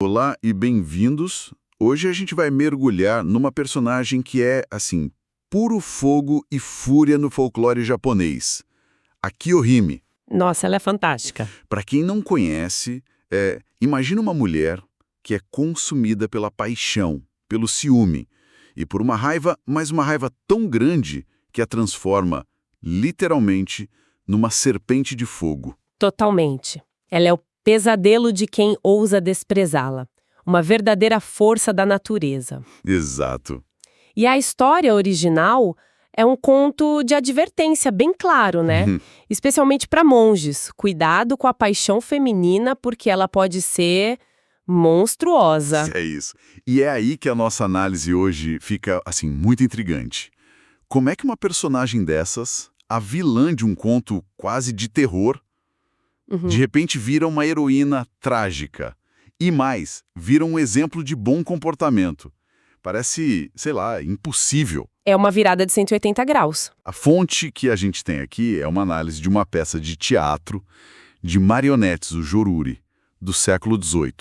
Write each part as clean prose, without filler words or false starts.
Olá e bem-vindos. Hoje a gente vai mergulhar numa personagem que é, assim, puro fogo e fúria no folclore japonês. A Kiyohime. Nossa, ela é fantástica. Para quem não conhece, imagina uma mulher que é consumida pela paixão, pelo ciúme, e por uma raiva, mas uma raiva tão grande que a transforma, literalmente, numa serpente de fogo. Totalmente. Ela é o pesadelo de quem ousa desprezá-la. Uma verdadeira força da natureza. Exato. E a história original é um conto de advertência bem claro, né? Especialmente para monges. Cuidado com a paixão feminina porque ela pode ser monstruosa. É isso. E é aí que a nossa análise hoje fica, assim, muito intrigante. Como é que uma personagem dessas, a vilã de um conto quase de terror, de repente vira uma heroína trágica? E mais, vira um exemplo de bom comportamento. Parece, sei lá, impossível. É uma virada de 180 graus. A fonte que a gente tem aqui é uma análise de uma peça de teatro de marionetes, o Joruri, do século XVIII.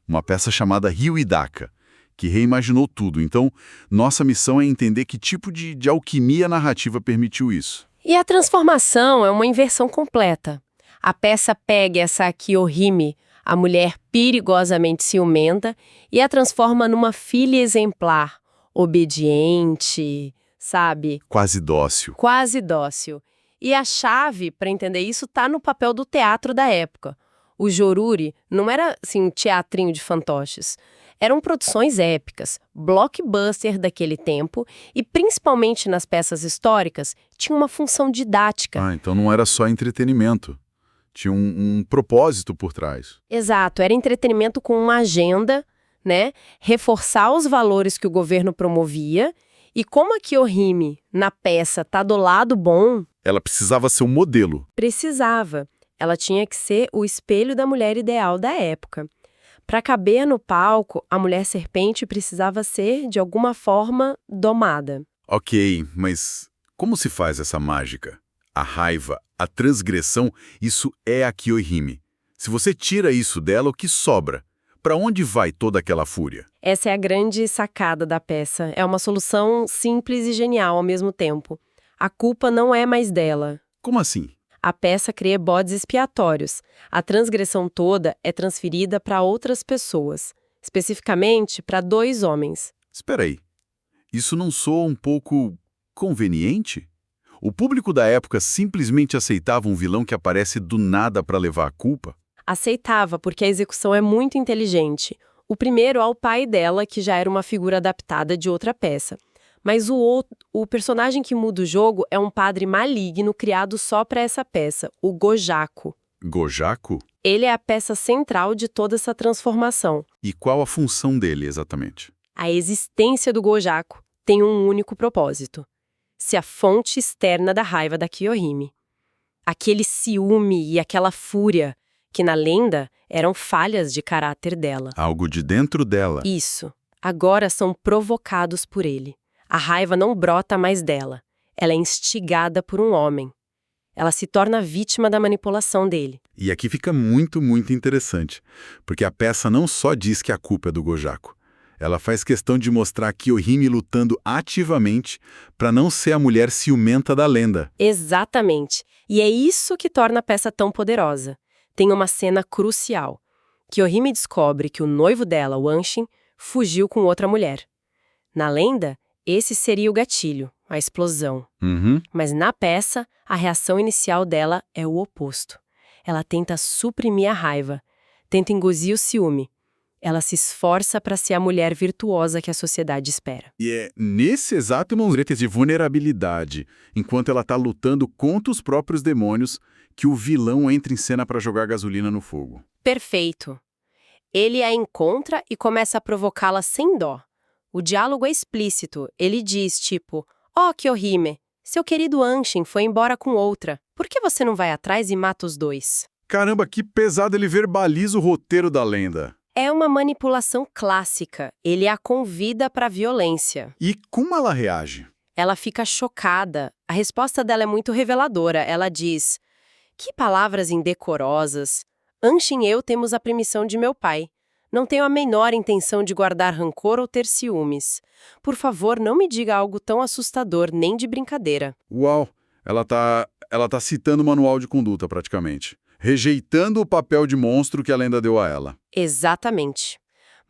Uma peça chamada Ryuidaka, que reimaginou tudo. Então, nossa missão é entender que tipo de alquimia narrativa permitiu isso. E a transformação é uma inversão completa. A peça pega essa Kiyohime, a mulher perigosamente ciumenta, e a transforma numa filha exemplar, obediente, sabe? Quase dócil. Quase dócil. E a chave para entender isso está no papel do teatro da época. O Joruri não era assim, um teatrinho de fantoches. Eram produções épicas, blockbuster daquele tempo e, principalmente nas peças históricas, tinha uma função didática. Ah, então não era só entretenimento. Tinha um propósito por trás. Exato, era entretenimento com uma agenda, né? Reforçar os valores que o governo promovia. E como a Kiyohime, na peça, tá do lado bom... Ela precisava ser um modelo. Precisava. Ela tinha que ser o espelho da mulher ideal da época. Para caber no palco, a mulher serpente precisava ser, de alguma forma, domada. Ok, mas como se faz essa mágica? A raiva, a transgressão, isso é a Kiyohime. Se você tira isso dela, o que sobra? Para onde vai toda aquela fúria? Essa é a grande sacada da peça. É uma solução simples e genial ao mesmo tempo. A culpa não é mais dela. Como assim? A peça cria bodes expiatórios. A transgressão toda é transferida para outras pessoas, especificamente para 2 homens. Espera aí. Isso não soa um pouco conveniente? O público da época simplesmente aceitava um vilão que aparece do nada para levar a culpa? Aceitava, porque a execução é muito inteligente. O primeiro é o pai dela, que já era uma figura adaptada de outra peça. Mas o personagem que muda o jogo é um padre maligno criado só para essa peça, o Gojaku. Gojaku? Ele é a peça central de toda essa transformação. E qual a função dele exatamente? A existência do Gojaku tem um único propósito: ser a fonte externa da raiva da Kiyohime. Aquele ciúme e aquela fúria que na lenda eram falhas de caráter dela. Algo de dentro dela. Isso. Agora são provocados por ele. A raiva não brota mais dela. Ela é instigada por um homem. Ela se torna vítima da manipulação dele. E aqui fica muito, muito interessante, porque a peça não só diz que a culpa é do Gojaku. Ela faz questão de mostrar a Kiyohime lutando ativamente para não ser a mulher ciumenta da lenda. Exatamente. E é isso que torna a peça tão poderosa. Tem uma cena crucial. Kiyohime descobre que o noivo dela, o Anshin, fugiu com outra mulher. Na lenda, esse seria o gatilho, a explosão. Mas na peça, a reação inicial dela é o oposto. Ela tenta suprimir a raiva, tenta engollir o ciúme. Ela se esforça para ser a mulher virtuosa que a sociedade espera. E é nesse exato momento de vulnerabilidade, enquanto ela está lutando contra os próprios demônios, que o vilão entra em cena para jogar gasolina no fogo. Perfeito. Ele a encontra e começa a provocá-la sem dó. O diálogo é explícito. Ele diz, tipo, "Ó, Kiyohime, seu querido Anshin foi embora com outra. Por que você não vai atrás e mata os 2?" Caramba, que pesado, ele verbaliza o roteiro da lenda. É uma manipulação clássica. Ele a convida para a violência. E como ela reage? Ela fica chocada. A resposta dela é muito reveladora. Ela diz, "Que palavras indecorosas. Anshin e eu temos a permissão de meu pai. Não tenho a menor intenção de guardar rancor ou ter ciúmes. Por favor, não me diga algo tão assustador, nem de brincadeira. Uau! Ela tá citando o manual de conduta, praticamente. Rejeitando o papel de monstro que a lenda deu a ela. Exatamente.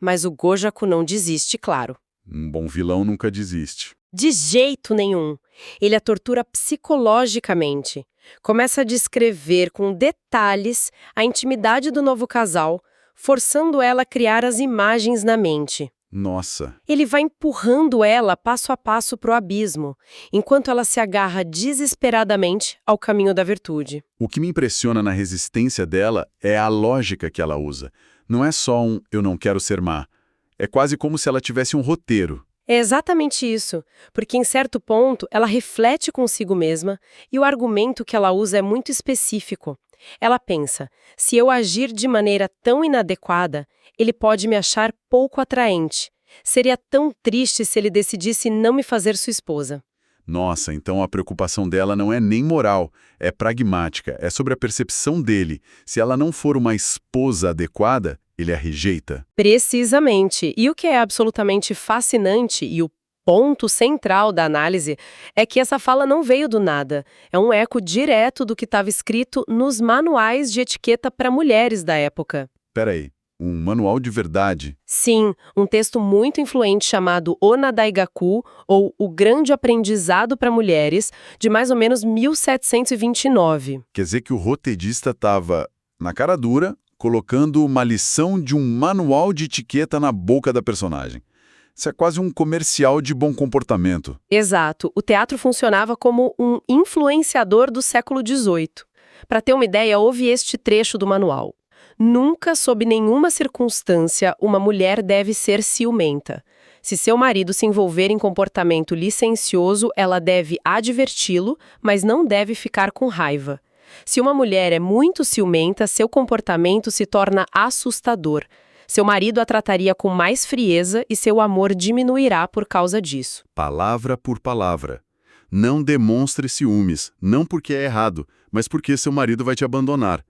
Mas o Gojaku não desiste, claro. Um bom vilão nunca desiste. De jeito nenhum. Ele a tortura psicologicamente. Começa a descrever com detalhes a intimidade do novo casal, forçando ela a criar as imagens na mente. Nossa, Ele vai empurrando ela passo a passo para o abismo, enquanto ela se agarra desesperadamente ao caminho da virtude. o que me impressiona na resistência dela é a lógica que ela usa. Não é só um "eu não quero ser má". É quase como se ela tivesse um roteiro. É exatamente isso, porque em certo ponto ela reflete consigo mesma e o argumento que ela usa é muito específico. Ela pensa, se eu agir de maneira tão inadequada, ele pode me achar pouco atraente. Seria tão triste se ele decidisse não me fazer sua esposa. Nossa, então a preocupação dela não é nem moral, é pragmática, é sobre a percepção dele. Se ela não for uma esposa adequada, ele a rejeita. Precisamente. E o que é absolutamente fascinante e o ponto central da análise é que essa fala não veio do nada. É um eco direto do que estava escrito nos manuais de etiqueta para mulheres da época. Peraí, um manual de verdade? Sim, um texto muito influente chamado O Nadaigaku, ou O Grande Aprendizado para Mulheres, de mais ou menos 1729. Quer dizer que o roteirista estava, na cara dura, colocando uma lição de um manual de etiqueta na boca da personagem. Isso é quase um comercial de bom comportamento. Exato, o teatro funcionava como um influenciador do século XVIII. Para ter uma ideia, houve este trecho do manual. Nunca, sob nenhuma circunstância, uma mulher deve ser ciumenta. Se seu marido se envolver em comportamento licencioso, ela deve adverti-lo, mas não deve ficar com raiva. Se uma mulher é muito ciumenta, seu comportamento se torna assustador. Seu marido a trataria com mais frieza e seu amor diminuirá por causa disso. Palavra por palavra. Não demonstre ciúmes, não porque é errado, mas porque seu marido vai te abandonar.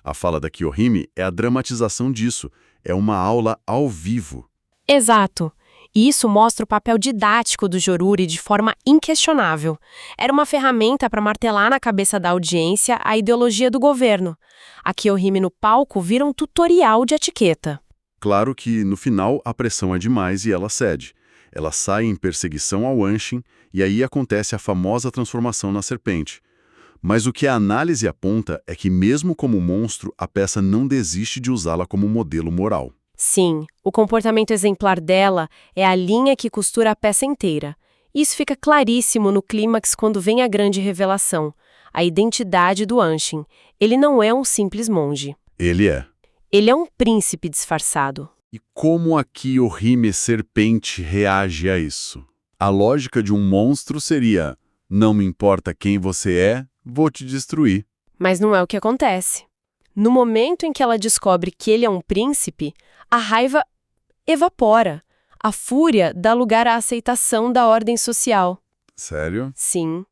A fala da Kiyohime é a dramatização disso. É uma aula ao vivo. Exato. E isso mostra o papel didático do Joruri de forma inquestionável. Era uma ferramenta para martelar na cabeça da audiência a ideologia do governo. A Kiyohime no palco vira um tutorial de etiqueta. Claro que, no final, a pressão é demais e ela cede. Ela sai em perseguição ao Anshin e aí acontece a famosa transformação na serpente. Mas o que a análise aponta é que, mesmo como monstro, a peça não desiste de usá-la como modelo moral. Sim, o comportamento exemplar dela é a linha que costura a peça inteira. Isso fica claríssimo no clímax quando vem a grande revelação, a identidade do Anshin. Ele não é um simples monge. Ele é. Ele é um príncipe disfarçado. E como a Kiyohime Serpente reage a isso? A lógica de um monstro seria: não me importa quem você é, vou te destruir. Mas não é o que acontece. No momento em que ela descobre que ele é um príncipe, a raiva evapora. A fúria dá lugar à aceitação da ordem social. Sério? Sim.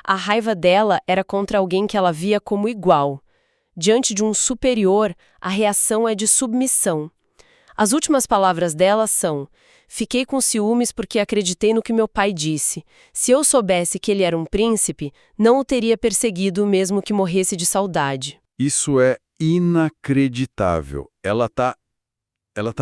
A raiva dela era contra alguém que ela via como igual. Diante de um superior, a reação é de submissão. As últimas palavras dela são: fiquei com ciúmes porque acreditei no que meu pai disse. Se eu soubesse que ele era um príncipe, não o teria perseguido mesmo que morresse de saudade. Isso é inacreditável. Ela tá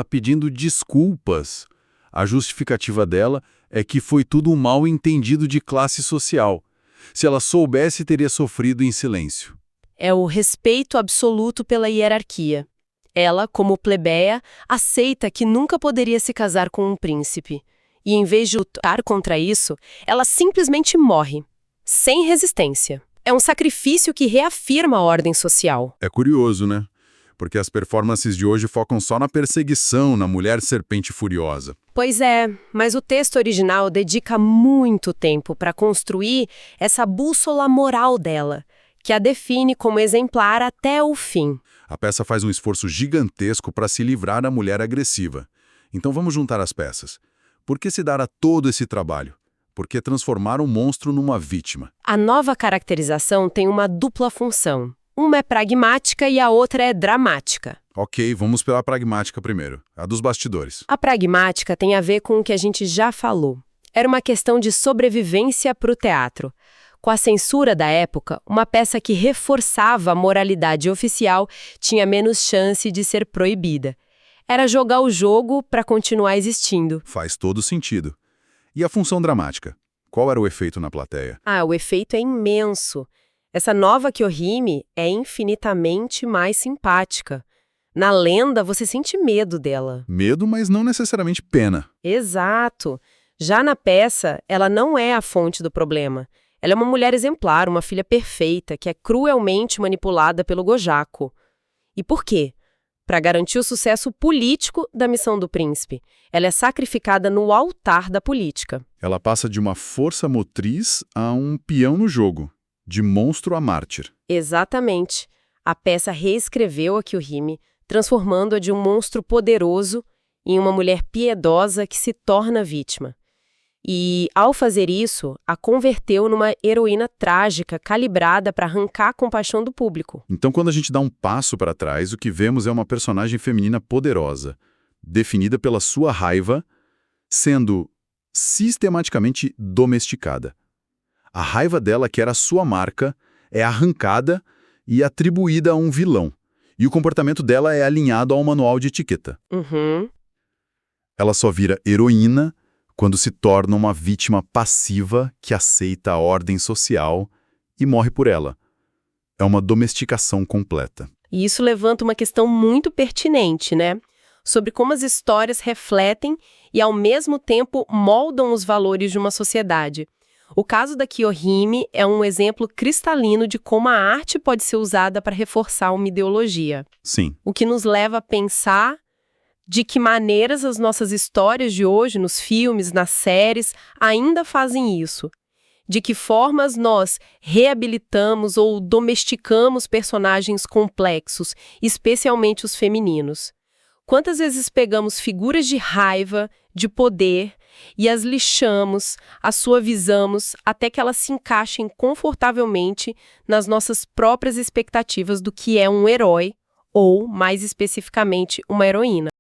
pedindo desculpas. A justificativa dela é que foi tudo um mal entendido de classe social. Se ela soubesse, teria sofrido em silêncio. É o respeito absoluto pela hierarquia. Ela, como plebeia, aceita que nunca poderia se casar com um príncipe. E em vez de lutar contra isso, ela simplesmente morre, sem resistência. É um sacrifício que reafirma a ordem social. É curioso, né? Porque as performances de hoje focam só na perseguição, na mulher serpente furiosa. Pois é, mas o texto original dedica muito tempo para construir essa bússola moral dela, que a define como exemplar até o fim. A peça faz um esforço gigantesco para se livrar da mulher agressiva. Então vamos juntar as peças. Por que se dar a todo esse trabalho? Por que transformar um monstro numa vítima? A nova caracterização tem uma dupla função. Uma é pragmática e a outra é dramática. Ok, vamos pela pragmática primeiro, a dos bastidores. A pragmática tem a ver com o que a gente já falou. Era uma questão de sobrevivência para o teatro. Com a censura da época, uma peça que reforçava a moralidade oficial tinha menos chance de ser proibida. Era jogar o jogo para continuar existindo. Faz todo sentido. E a função dramática? Qual era o efeito na plateia? O efeito é imenso. Essa nova Kyohime é infinitamente mais simpática. Na lenda, você sente medo dela. Medo, mas não necessariamente pena. Exato. Já na peça, ela não é a fonte do problema. Ela é uma mulher exemplar, uma filha perfeita, que é cruelmente manipulada pelo Gojako. E por quê? Para garantir o sucesso político da missão do príncipe. Ela é sacrificada no altar da política. Ela passa de uma força motriz a um peão no jogo, de monstro a mártir. Exatamente. A peça reescreveu a Kyohime, transformando-a de um monstro poderoso em uma mulher piedosa que se torna vítima. E, ao fazer isso, a converteu numa heroína trágica, calibrada para arrancar a compaixão do público. Então, quando a gente dá um passo para trás, o que vemos é uma personagem feminina poderosa, definida pela sua raiva, sendo sistematicamente domesticada. A raiva dela, que era a sua marca, é arrancada e atribuída a um vilão. E o comportamento dela é alinhado ao manual de etiqueta. Ela só vira heroína quando se torna uma vítima passiva que aceita a ordem social e morre por ela. É uma domesticação completa. E isso levanta uma questão muito pertinente, né? Sobre como as histórias refletem e, ao mesmo tempo, moldam os valores de uma sociedade. O caso da Kyohime é um exemplo cristalino de como a arte pode ser usada para reforçar uma ideologia. Sim. O que nos leva a pensar de que maneiras as nossas histórias de hoje, nos filmes, nas séries, ainda fazem isso. De que formas nós reabilitamos ou domesticamos personagens complexos, especialmente os femininos. Quantas vezes pegamos figuras de raiva, de poder, e as lixamos, as suavizamos, até que elas se encaixem confortavelmente nas nossas próprias expectativas do que é um herói, ou, mais especificamente, uma heroína.